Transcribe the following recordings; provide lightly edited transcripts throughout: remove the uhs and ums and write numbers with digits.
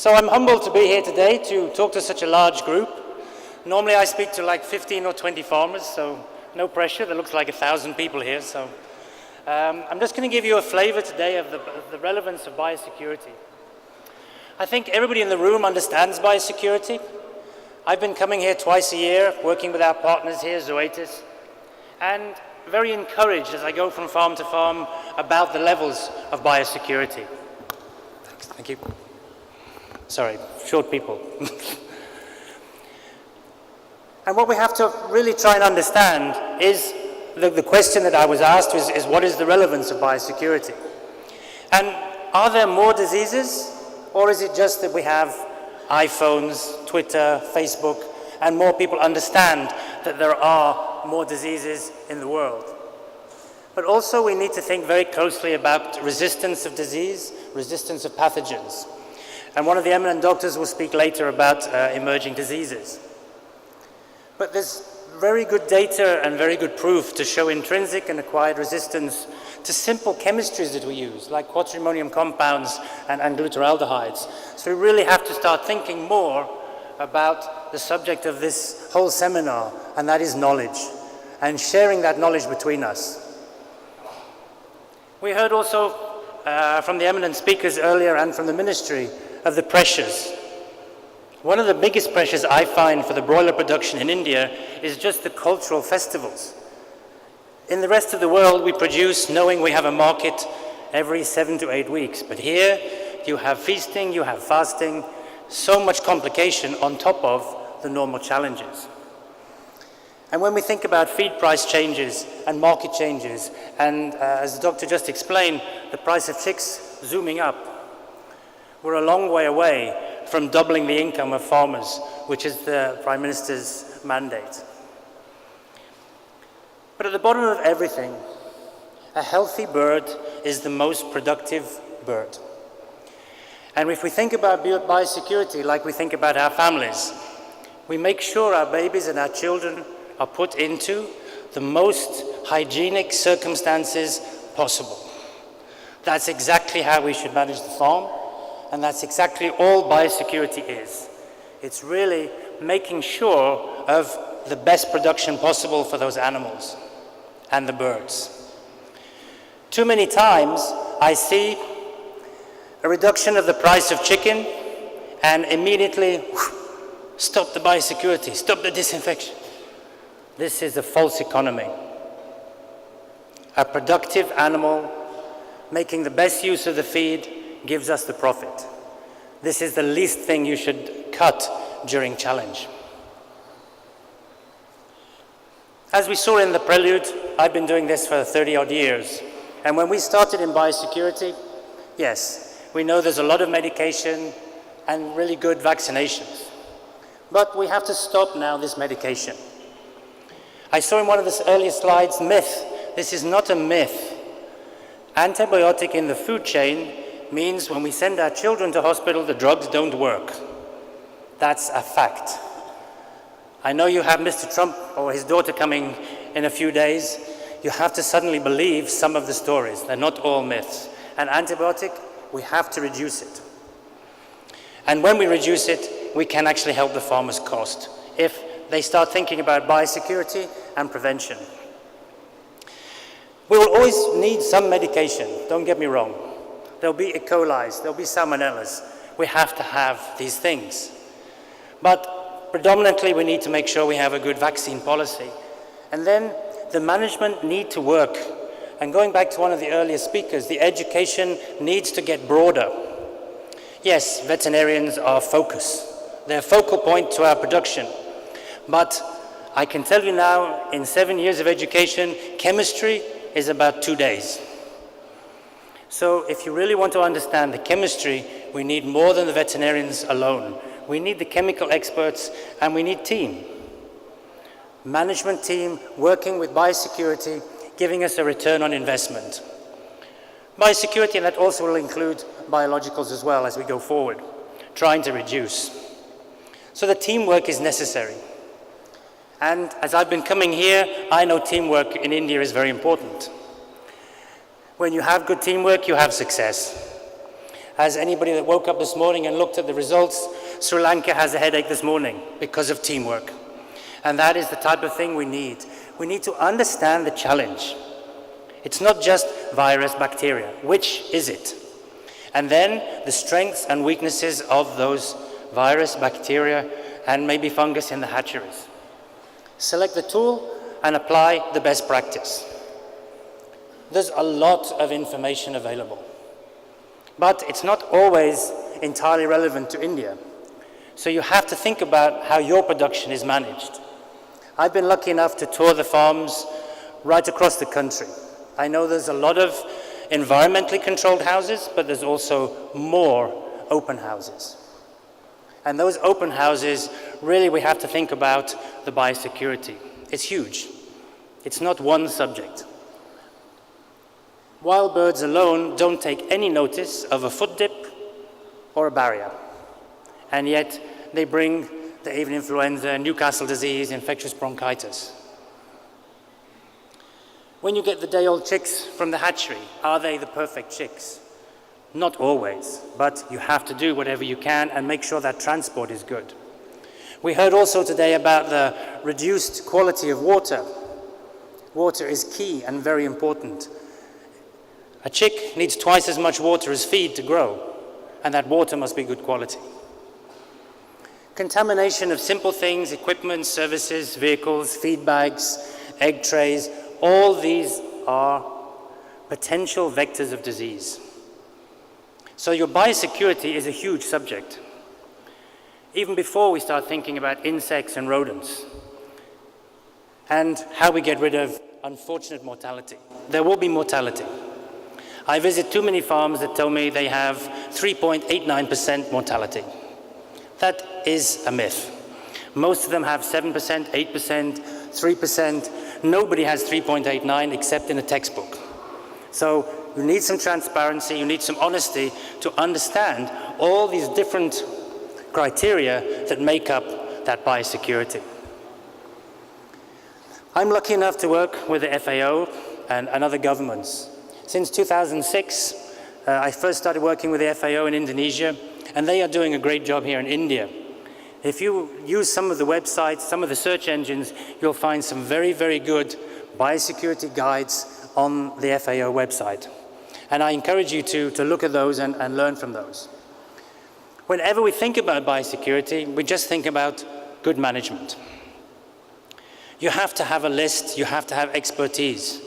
So I'm humbled to be here today to talk to such a large group. Normally I speak to like 15 or 20 farmers, so no pressure. There looks like 1,000 people here. So I'm just going to give you a flavor today of the relevance of biosecurity. I think everybody in the room understands biosecurity. I've been coming here twice a year, working with our partners here, Zoetis, and very encouraged as I go from farm to farm about the levels of biosecurity. Thank you. Sorry, short people. And what we have to really try and understand is the question that I was asked is what is the relevance of biosecurity? And are there more diseases, or is it just that we have iPhones, Twitter, Facebook, and more people understand that there are more diseases in the world? But also we need to think very closely about resistance of disease, resistance of pathogens. And one of the eminent doctors will speak later about emerging diseases. But there's very good data and very good proof to show intrinsic and acquired resistance to simple chemistries that we use, like quatrimonium compounds and glutaraldehydes. So we really have to start thinking more about the subject of this whole seminar, and that is knowledge, and sharing that knowledge between us. We heard also from the eminent speakers earlier and from the ministry of the pressures. One of the biggest pressures I find for the broiler production in India is just the cultural festivals. In the rest of the world, we produce knowing we have a market every 7 to 8 weeks. But here, you have feasting, you have fasting, so much complication on top of the normal challenges. And when we think about feed price changes and market changes, and as the doctor just explained, the price of chicks zooming up, we're a long way away from doubling the income of farmers, which is the Prime Minister's mandate. But at the bottom of everything, a healthy bird is the most productive bird. And if we think about biosecurity like we think about our families, we make sure our babies and our children are put into the most hygienic circumstances possible. That's exactly how we should manage the farm. And that's exactly all biosecurity is. It's really making sure of the best production possible for those animals and the birds. Too many times I see a reduction of the price of chicken and immediately stop the biosecurity, stop the disinfection. This is a false economy. A productive animal making the best use of the feed gives us the profit. This is the least thing you should cut during challenge. As we saw in the prelude, I've been doing this for 30-odd years. And when we started in biosecurity, yes, we know there's a lot of medication and really good vaccinations. But we have to stop now this medication. I saw in one of the earlier slides, myth. This is not a myth. Antibiotic in the food chain means when we send our children to hospital, the drugs don't work. That's a fact. I know you have Mr. Trump or his daughter coming in a few days. You have to suddenly believe some of the stories. They're not all myths. And antibiotic, we have to reduce it. And when we reduce it, we can actually help the farmers' cost if they start thinking about biosecurity and prevention. We will always need some medication, don't get me wrong. There'll be E. coli's, there'll be salmonellas. We have to have these things. But predominantly, we need to make sure we have a good vaccine policy. And then the management need to work. And going back to one of the earlier speakers, the education needs to get broader. Yes, veterinarians are focus. They're a focal point to our production. But I can tell you now, in 7 years of education, chemistry is about 2 days. So if you really want to understand the chemistry, we need more than the veterinarians alone. We need the chemical experts, and we need team. Management team working with biosecurity, giving us a return on investment. Biosecurity, and that also will include biologicals as well as we go forward, trying to reduce. So the teamwork is necessary. And as I've been coming here, I know teamwork in India is very important. When you have good teamwork, you have success. As anybody that woke up this morning and looked at the results, Sri Lanka has a headache this morning because of teamwork. And that is the type of thing we need. We need to understand the challenge. It's not just virus, bacteria. Which is it? And then the strengths and weaknesses of those virus, bacteria, and maybe fungus in the hatcheries. Select the tool and apply the best practice. There's a lot of information available, but it's not always entirely relevant to India. So you have to think about how your production is managed. I've been lucky enough to tour the farms right across the country. I know there's a lot of environmentally controlled houses, but there's also more open houses. And those open houses, really we have to think about the biosecurity. It's huge. It's not one subject. Wild birds alone don't take any notice of a foot dip or a barrier. And yet they bring the avian influenza, Newcastle disease, infectious bronchitis. When you get the day-old chicks from the hatchery, are they the perfect chicks? Not always, but you have to do whatever you can and make sure that transport is good. We heard also today about the reduced quality of water. Water is key and very important. A chick needs twice as much water as feed to grow, and that water must be good quality. Contamination of simple things, equipment, services, vehicles, feed bags, egg trays, all these are potential vectors of disease. So your biosecurity is a huge subject. Even before we start thinking about insects and rodents and how we get rid of unfortunate mortality. There will be mortality. I visit too many farms that tell me they have 3.89% mortality. That is a myth. Most of them have 7%, 8%, 3%. Nobody has 3.89 except in a textbook. So you need some transparency, you need some honesty to understand all these different criteria that make up that biosecurity. I'm lucky enough to work with the FAO and other governments. Since 2006, I first started working with the FAO in Indonesia, and they are doing a great job here in India. If you use some of the websites, some of the search engines, you'll find some very, very good biosecurity guides on the FAO website. And I encourage you to look at those and learn from those. Whenever we think about biosecurity, we just think about good management. You have to have a list, you have to have expertise.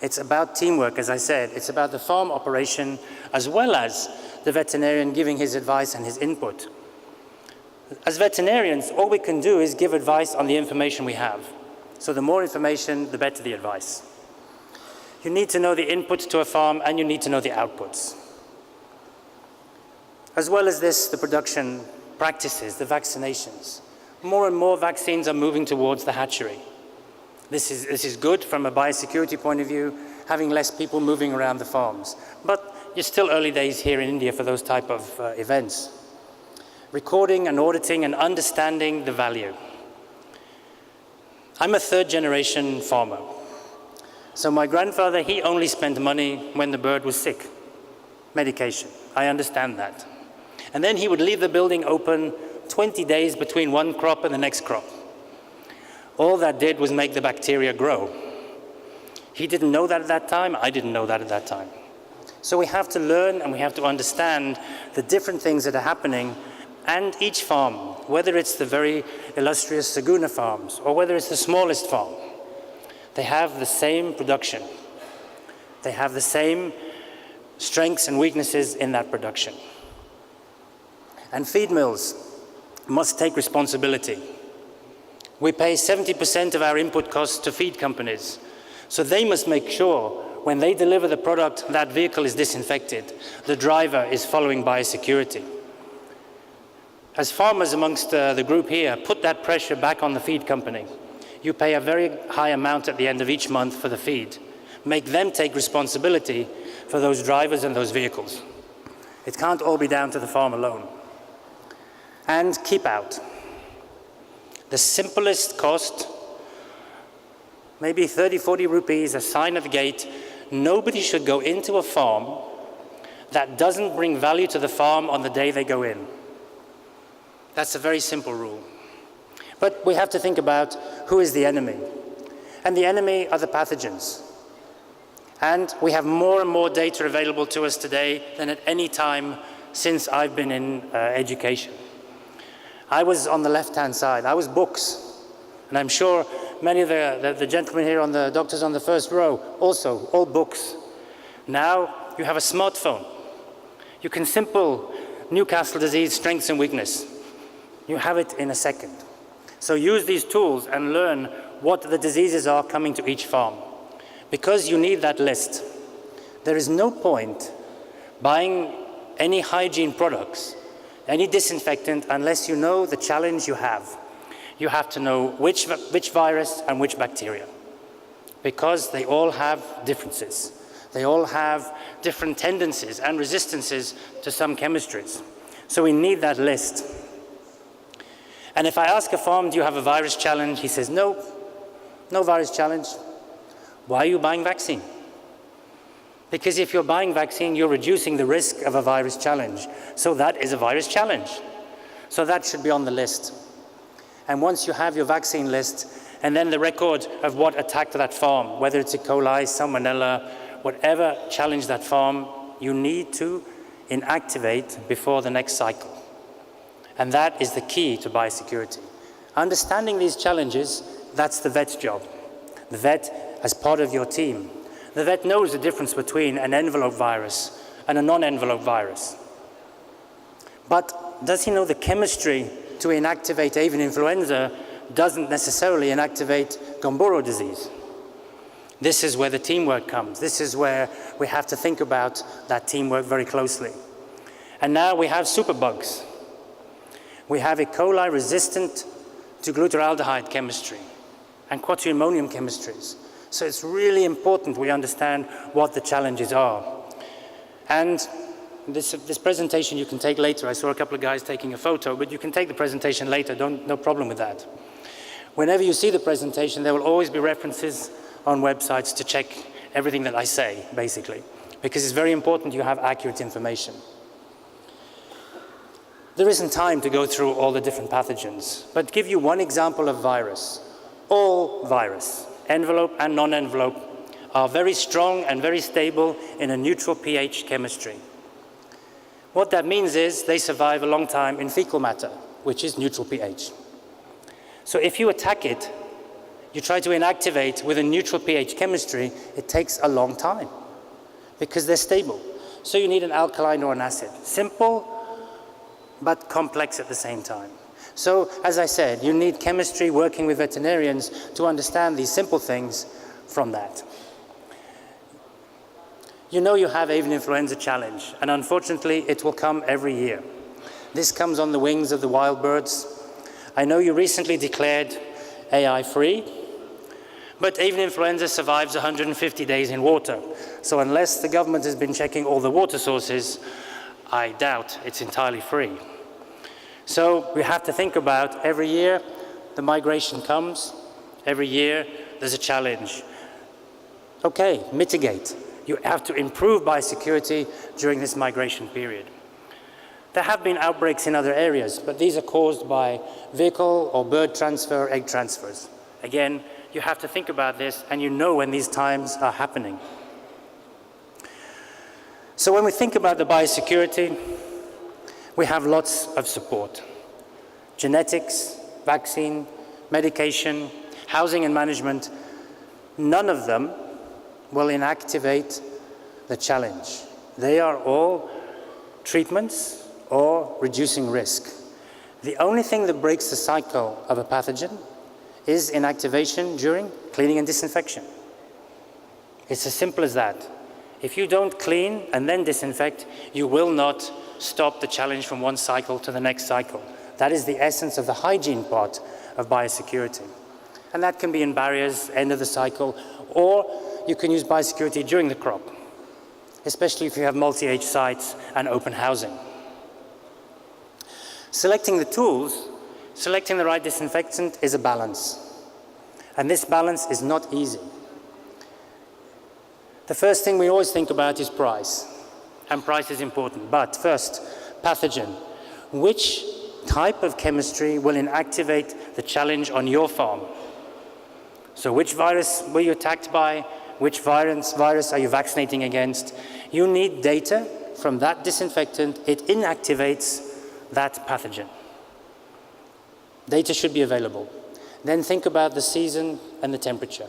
It's about teamwork, as I said. It's about the farm operation as well as the veterinarian giving his advice and his input. As veterinarians, all we can do is give advice on the information we have. So the more information, the better the advice. You need to know the inputs to a farm and you need to know the outputs. As well as this, the production practices, the vaccinations. More and more vaccines are moving towards the hatchery. This is good from a biosecurity point of view, having less people moving around the farms. But it's still early days here in India for those type of events. Recording and auditing and understanding the value. I'm a third-generation farmer. So my grandfather, he only spent money when the bird was sick. Medication, I understand that. And then he would leave the building open 20 days between one crop and the next crop. All that did was make the bacteria grow. He didn't know that at that time, I didn't know that at that time. So we have to learn and we have to understand the different things that are happening, and each farm, whether it's the very illustrious Saguna farms or whether it's the smallest farm, they have the same production. They have the same strengths and weaknesses in that production. And feed mills must take responsibility. We pay 70% of our input costs to feed companies. So they must make sure when they deliver the product, that vehicle is disinfected. The driver is following biosecurity. As farmers amongst the group here, put that pressure back on the feed company. You pay a very high amount at the end of each month for the feed. Make them take responsibility for those drivers and those vehicles. It can't all be down to the farm alone. And keep out. The simplest cost, maybe 30, 40 rupees, a sign at the gate. Nobody should go into a farm that doesn't bring value to the farm on the day they go in. That's a very simple rule. But we have to think about who is the enemy. And the enemy are the pathogens. And we have more and more data available to us today than at any time since I've been in education. I was on the left-hand side. I was books. And I'm sure many of the gentlemen here, the doctors on the first row, also, all books. Now you have a smartphone. You can simple Newcastle disease, strengths and weakness. You have it in a second. So use these tools and learn what the diseases are coming to each farm. Because you need that list. There is no point buying any hygiene products, any disinfectant, unless you know the challenge you have. You have to know which virus and which bacteria, because they all have differences. They all have different tendencies and resistances to some chemistries. So we need that list. And if I ask a farm, do you have a virus challenge? He says, no, no virus challenge. Why are you buying vaccine? Because if you're buying vaccine, you're reducing the risk of a virus challenge. So that is a virus challenge. So that should be on the list. And once you have your vaccine list, and then the record of what attacked that farm, whether it's E. coli, salmonella, whatever challenged that farm, you need to inactivate before the next cycle. And that is the key to biosecurity. Understanding these challenges, that's the vet's job. The vet as part of your team. The vet knows the difference between an envelope virus and a non-envelope virus. But does he know the chemistry to inactivate avian influenza doesn't necessarily inactivate Gumboro disease? This is where the teamwork comes. This is where we have to think about that teamwork very closely. And now we have superbugs. We have E. coli resistant to glutaraldehyde chemistry and quaternionium chemistries. So it's really important we understand what the challenges are. And this presentation you can take later. I saw a couple of guys taking a photo, but you can take the presentation later, no problem with that. Whenever you see the presentation, there will always be references on websites to check everything that I say, basically, because it's very important you have accurate information. There isn't time to go through all the different pathogens, but give you one example of virus. All virus, envelope and non-envelope, are very strong and very stable in a neutral pH chemistry. What that means is they survive a long time in fecal matter, which is neutral pH. So if you attack it, you try to inactivate with a neutral pH chemistry, it takes a long time because they're stable. So you need an alkaline or an acid. Simple, but complex at the same time. So, as I said, you need chemistry working with veterinarians to understand these simple things from that. You know you have avian influenza challenge, and unfortunately it will come every year. This comes on the wings of the wild birds. I know you recently declared AI-free, but avian influenza survives 150 days in water. So unless the government has been checking all the water sources, I doubt it's entirely free. So we have to think about every year the migration comes, every year there's a challenge. Okay, mitigate. You have to improve biosecurity during this migration period. There have been outbreaks in other areas, but these are caused by vehicle or bird transfer, egg transfers. Again, you have to think about this, and you know when these times are happening. So when we think about the biosecurity, we have lots of support. Genetics, vaccine, medication, housing and management, none of them will inactivate the challenge. They are all treatments or reducing risk. The only thing that breaks the cycle of a pathogen is inactivation during cleaning and disinfection. It's as simple as that. If you don't clean and then disinfect, you will not stop the challenge from one cycle to the next cycle. That is the essence of the hygiene part of biosecurity. And that can be in barriers, end of the cycle, or you can use biosecurity during the crop, especially if you have multi-age sites and open housing. Selecting the tools, selecting the right disinfectant is a balance. And this balance is not easy. The first thing we always think about is price. And price is important. But first, pathogen. Which type of chemistry will inactivate the challenge on your farm? So which virus were you attacked by? Which virus are you vaccinating against? You need data from that disinfectant. It inactivates that pathogen. Data should be available. Then think about the season and the temperature.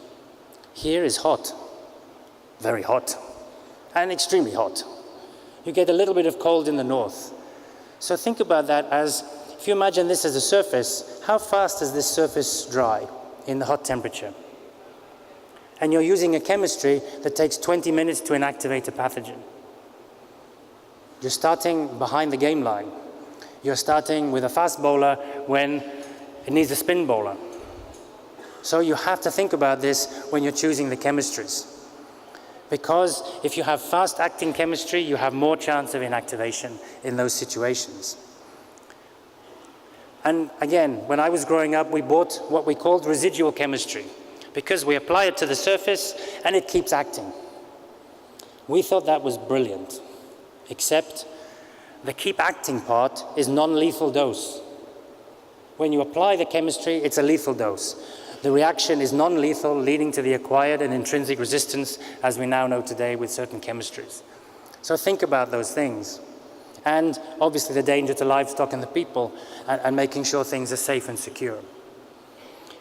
Here is hot, very hot, and extremely hot. You get a little bit of cold in the north. So think about that as, if you imagine this as a surface, how fast does this surface dry in the hot temperature? And you're using a chemistry that takes 20 minutes to inactivate a pathogen. You're starting behind the game line. You're starting with a fast bowler when it needs a spin bowler. So you have to think about this when you're choosing the chemistries. Because if you have fast-acting chemistry, you have more chance of inactivation in those situations. And again, when I was growing up, we bought what we called residual chemistry, because we apply it to the surface and it keeps acting. We thought that was brilliant, except the keep acting part is non-lethal dose. When you apply the chemistry, it's a lethal dose. The reaction is non-lethal, leading to the acquired and intrinsic resistance, as we now know today with certain chemistries. So think about those things. And obviously the danger to livestock and the people, and making sure things are safe and secure.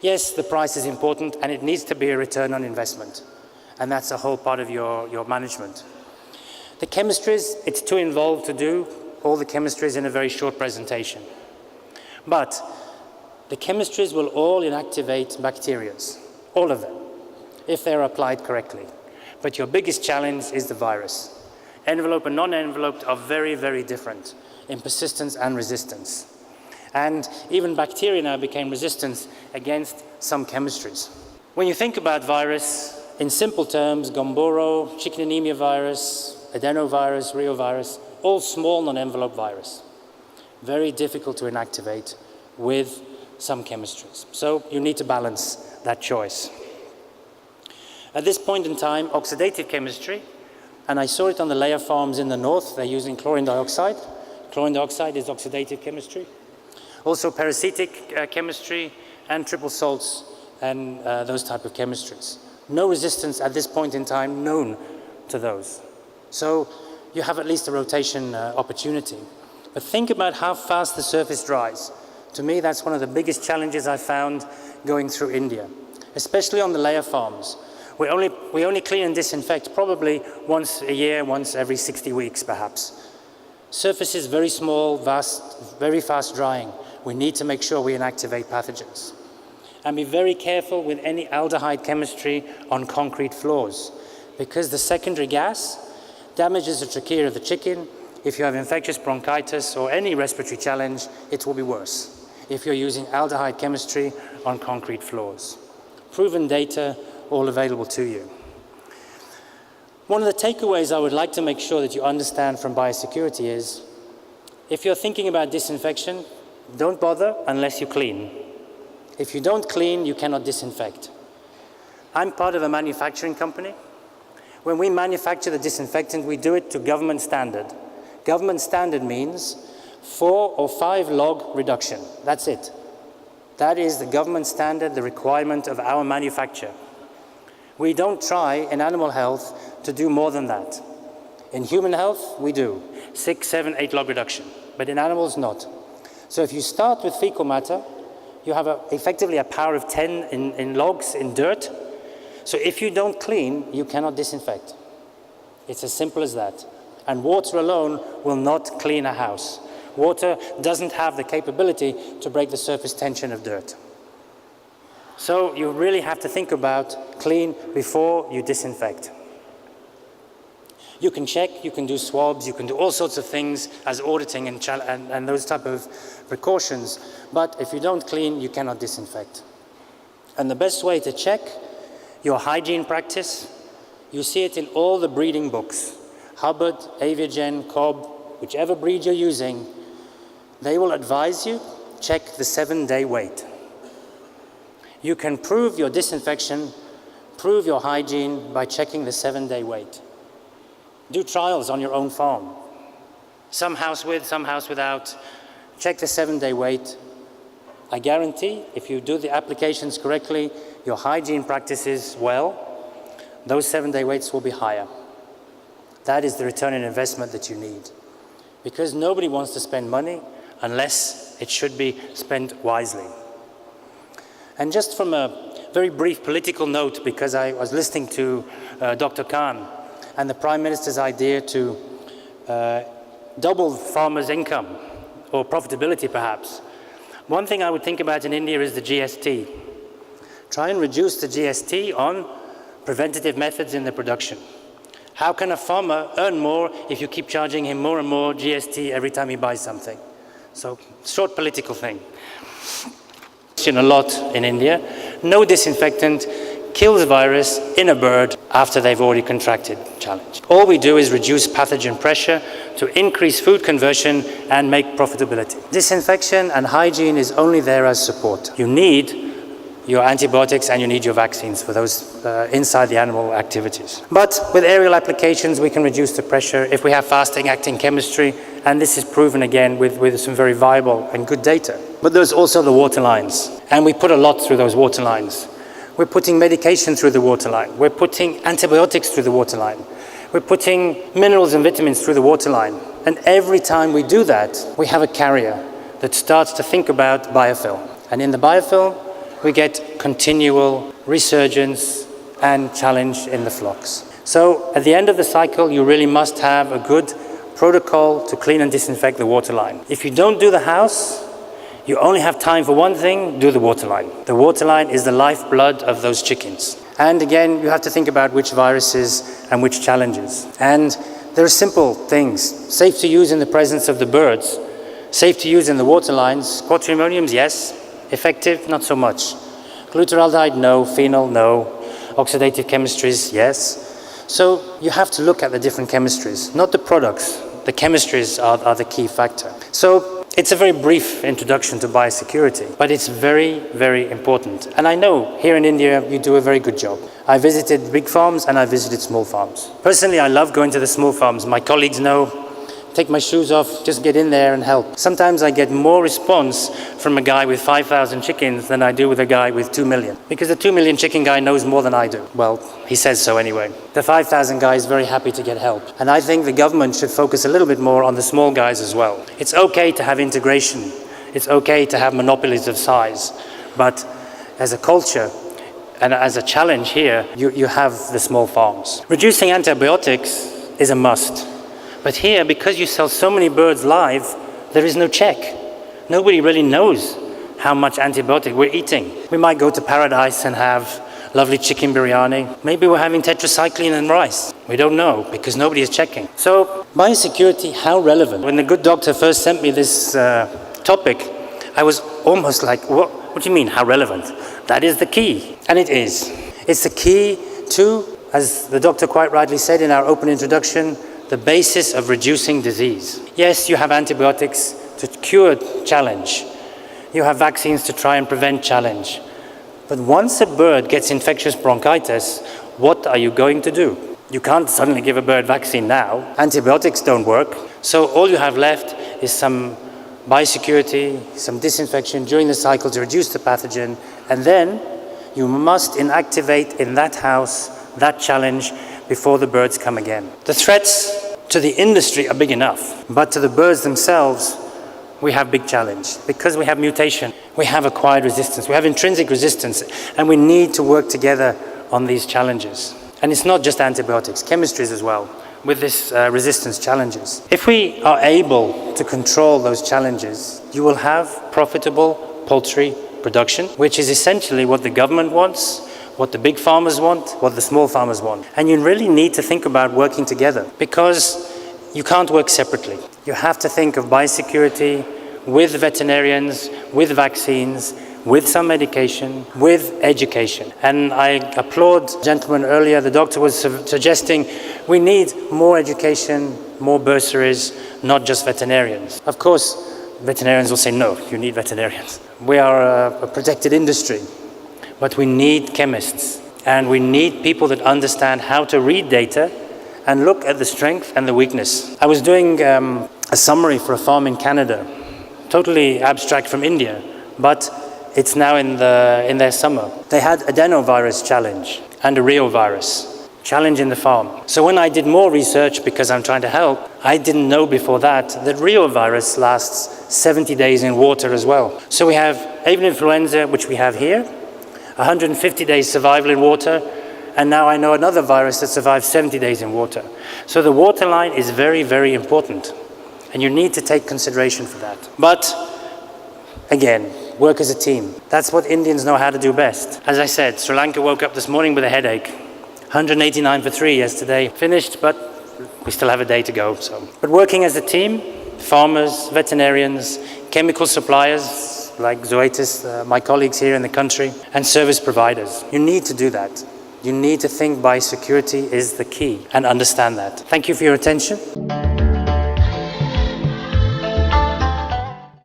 Yes, the price is important, and it needs to be a return on investment. And that's a whole part of your management. The chemistries, it's too involved to do all the chemistries in a very short presentation. But the chemistries will all inactivate bacteria, all of them, if they're applied correctly. But your biggest challenge is the virus. Enveloped and non-enveloped are very, very different in persistence and resistance. And even bacteria now became resistant against some chemistries. When you think about virus, in simple terms, Gumboro, chicken anemia virus, adenovirus, reovirus, all small non-enveloped virus. Very difficult to inactivate with some chemistries. So you need to balance that choice. At this point in time, oxidative chemistry, and I saw it on the layer farms in the north, they're using chlorine dioxide. Chlorine dioxide is oxidative chemistry. Also parasitic chemistry and triple salts and those type of chemistries. No resistance at this point in time known to those. So you have at least a rotation opportunity. But think about how fast the surface dries. To me, that's one of the biggest challenges I found going through India, especially on the layer farms. We only clean and disinfect probably once a year, once every 60 weeks perhaps. Surfaces very small, vast, very fast drying. We need to make sure we inactivate pathogens. And be very careful with any aldehyde chemistry on concrete floors, because the secondary gas damages the trachea of the chicken. If you have infectious bronchitis or any respiratory challenge, it will be worse if you're using aldehyde chemistry on concrete floors. Proven data, all available to you. One of the takeaways I would like to make sure that you understand from biosecurity is, if you're thinking about disinfection, don't bother unless you clean. If you don't clean, you cannot disinfect. I'm part of a manufacturing company. When we manufacture the disinfectant, we do it to government standard. Government standard means 4 or 5 log reduction. That's it. That is the government standard, the requirement of our manufacture. We don't try in animal health to do more than that. In human health, we do 6, 7, 8 log reduction, but in animals, not. So if you start with fecal matter, you have effectively a power of 10 in logs, in dirt. So if you don't clean, you cannot disinfect. It's as simple as that. And water alone will not clean a house. Water doesn't have the capability to break the surface tension of dirt. So you really have to think about clean before you disinfect. You can check, you can do swabs, you can do all sorts of things as auditing and those type of precautions. But if you don't clean, you cannot disinfect. And the best way to check your hygiene practice, you see it in all the breeding books. Hubbard, Aviagen, Cobb, whichever breed you're using, they will advise you, check the 7-day wait. You can prove your disinfection, prove your hygiene by checking the 7-day wait. Do trials on your own farm. Some house with, some house without. Check the 7-day wait. I guarantee if you do the applications correctly, your hygiene practices well, those 7-day waits will be higher. That is the return on investment that you need. Because nobody wants to spend money unless it should be spent wisely. And just from a very brief political note, because I was listening to Dr. Khan and the Prime Minister's idea to double farmers' income, or profitability perhaps. One thing I would think about in India is the GST. Try and reduce the GST on preventative methods in the production. How can a farmer earn more if you keep charging him more and more GST every time he buys something? So, short political thing. A lot in India, no disinfectant kills virus in a bird after they've already contracted challenge. All we do is reduce pathogen pressure to increase food conversion and make profitability. Disinfection and hygiene is only there as support. You need your antibiotics and you need your vaccines for those inside the animal activities. But with aerial applications, we can reduce the pressure if we have fasting-acting chemistry, and this is proven again with some very viable and good data. But there's also the water lines, and we put a lot through those water lines. We're putting medication through the water line. We're putting antibiotics through the water line. We're putting minerals and vitamins through the water line. And every time we do that, we have a carrier that starts to think about biofilm. And in the biofilm, we get continual resurgence and challenge in the flocks. So at the end of the cycle, you really must have a good protocol to clean and disinfect the water line. If you don't do the house, you only have time for one thing, do the water line. The water line is the lifeblood of those chickens. And again, you have to think about which viruses and which challenges. And there are simple things. Safe to use in the presence of the birds. Safe to use in the water lines. Quatrimoniums, yes. Effective, not so much. Glutaraldehyde, no. Phenol, no. Oxidative chemistries, yes. So you have to look at the different chemistries, not the products. The chemistries are the key factor. So it's a very brief introduction to biosecurity, but it's very, very important. And I know here in India, you do a very good job. I visited big farms and I visited small farms. Personally, I love going to the small farms. My colleagues know, take my shoes off, just get in there and help. Sometimes I get more response from a guy with 5,000 chickens than I do with a guy with 2 million. Because the 2 million chicken guy knows more than I do. Well, he says so anyway. The 5,000 guy is very happy to get help. And I think the government should focus a little bit more on the small guys as well. It's okay to have integration. It's okay to have monopolies of size. But as a culture, and as a challenge here, you have the small farms. Reducing antibiotics is a must. But here, because you sell so many birds live, there is no check. Nobody really knows how much antibiotic we're eating. We might go to Paradise and have lovely chicken biryani. Maybe we're having tetracycline and rice. We don't know, because nobody is checking. So, biosecurity, how relevant? When the good doctor first sent me this topic, I was almost like, what do you mean, how relevant? That is the key. And it is. It's the key to, as the doctor quite rightly said in our open introduction, the basis of reducing disease. Yes, you have antibiotics to cure challenge. You have vaccines to try and prevent challenge. But once a bird gets infectious bronchitis, what are you going to do? You can't suddenly give a bird vaccine now. Antibiotics don't work. So all you have left is some biosecurity, some disinfection during the cycle to reduce the pathogen, and then you must inactivate in that house that challenge before the birds come again. The threats to the industry are big enough, but to the birds themselves, we have big challenge. Because we have mutation, we have acquired resistance, we have intrinsic resistance, and we need to work together on these challenges. And it's not just antibiotics, chemistries as well, with this resistance challenges. If we are able to control those challenges, you will have profitable poultry production, which is essentially what the government wants, what the big farmers want, what the small farmers want. And you really need to think about working together, because you can't work separately. You have to think of biosecurity with veterinarians, with vaccines, with some medication, with education. And I applaud the gentleman earlier, the doctor was suggesting we need more education, more bursaries, not just veterinarians. Of course, veterinarians will say, no, you need veterinarians. We are a protected industry. But we need chemists, and we need people that understand how to read data and look at the strength and the weakness. I was doing a summary for a farm in Canada, totally abstract from India, but it's now in their summer. They had adenovirus challenge and a reovirus challenge in the farm. So when I did more research, because I'm trying to help, I didn't know before that reovirus lasts 70 days in water as well. So we have avian influenza, which we have here, 150 days survival in water, and now I know another virus that survives 70 days in water. So the water line is very, very important, and you need to take consideration for that. But again, work as a team. That's what Indians know how to do best. As I said, Sri Lanka woke up this morning with a headache. 189 for 3 yesterday, finished, but we still have a day to go. But working as a team, farmers, veterinarians, chemical suppliers like Zoetis, my colleagues here in the country, and service providers. You need to do that. You need to think biosecurity is the key and understand that. Thank you for your attention.